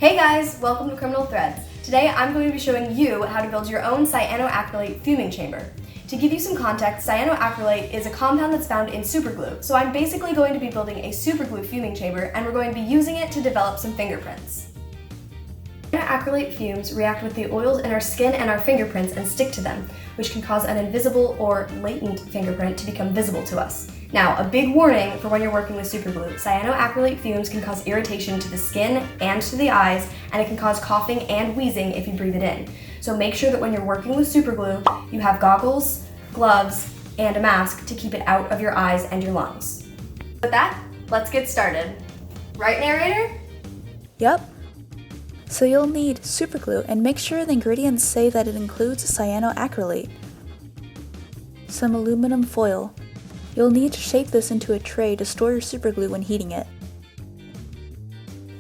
Hey guys, welcome to Criminal Threads. Today I'm going to be showing you how to build your own cyanoacrylate fuming chamber. To give you some context, cyanoacrylate is a compound that's found in superglue. So I'm basically going to be building a superglue fuming chamber, and we're going to be using it to develop some fingerprints. Cyanoacrylate fumes react with the oils in our skin and our fingerprints and stick to them, which can cause an invisible or latent fingerprint to become visible to us. Now, a big warning for when you're working with superglue: cyanoacrylate fumes can cause irritation to the skin and to the eyes, and it can cause coughing and wheezing if you breathe it in. So make sure that when you're working with superglue, you have goggles, gloves, and a mask to keep it out of your eyes and your lungs. With that, let's get started. Right, narrator? Yep. So you'll need superglue, and make sure the ingredients say that it includes cyanoacrylate. Some aluminum foil. You'll need to shape this into a tray to store your superglue when heating it.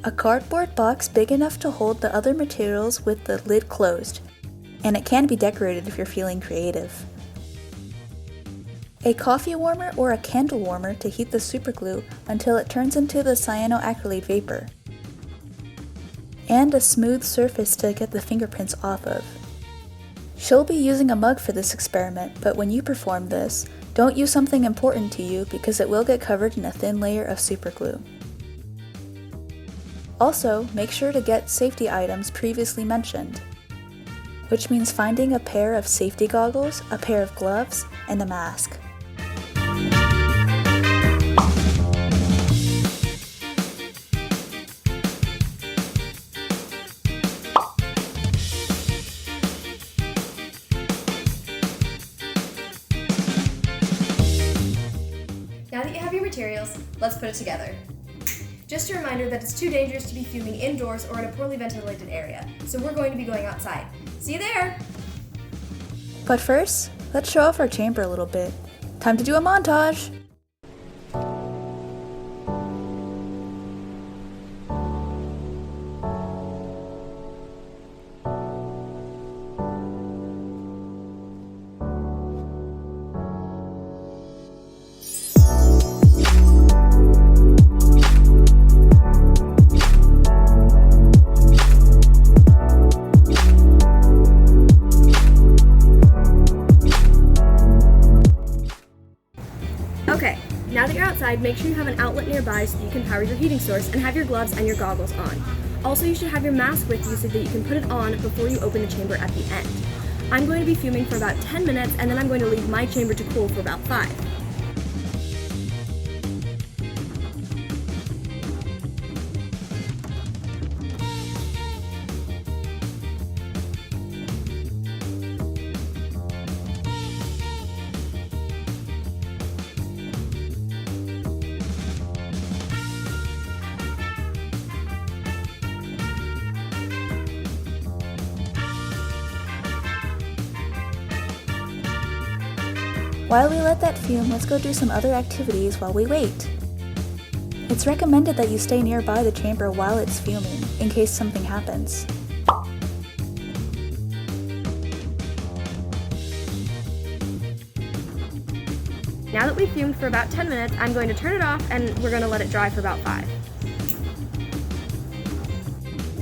A cardboard box big enough to hold the other materials with the lid closed, and it can be decorated if you're feeling creative. A coffee warmer or a candle warmer to heat the superglue until it turns into the cyanoacrylate vapor. And a smooth surface to get the fingerprints off of. She'll be using a mug for this experiment, but when you perform this, don't use something important to you because it will get covered in a thin layer of superglue. Also, make sure to get safety items previously mentioned, which means finding a pair of safety goggles, a pair of gloves, and a mask. Now that you have your materials, let's put it together. Just a reminder that it's too dangerous to be fuming indoors or in a poorly ventilated area, so we're going to be going outside. See you there! But first, let's show off our chamber a little bit. Time to do a montage! Okay, now that you're outside, make sure you have an outlet nearby so that you can power your heating source, and have your gloves and your goggles on. Also, you should have your mask with you so that you can put it on before you open the chamber at the end. I'm going to be fuming for about 10 minutes, and then I'm going to leave my chamber to cool for about 5. While we let that fume, let's go do some other activities while we wait. It's recommended that you stay nearby the chamber while it's fuming, in case something happens. Now that we've fumed for about 10 minutes, I'm going to turn it off and we're going to let it dry for about 5.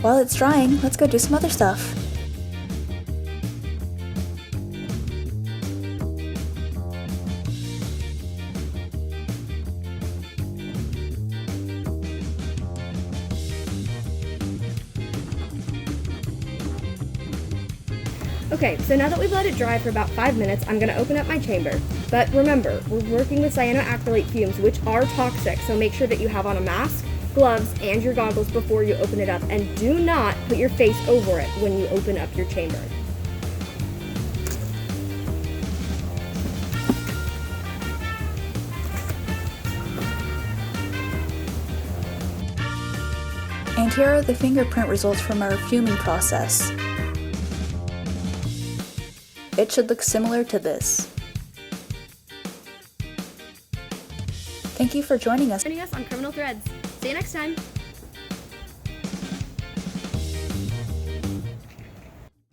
While it's drying, let's go do some other stuff. Okay, so now that we've let it dry for about 5 minutes, I'm going to open up my chamber. But remember, we're working with cyanoacrylate fumes, which are toxic, so make sure that you have on a mask, gloves, and your goggles before you open it up, and do not put your face over it when you open up your chamber. And here are the fingerprint results from our fuming process. It should look similar to this. Thank you for joining us On Criminal Threads. See you next time.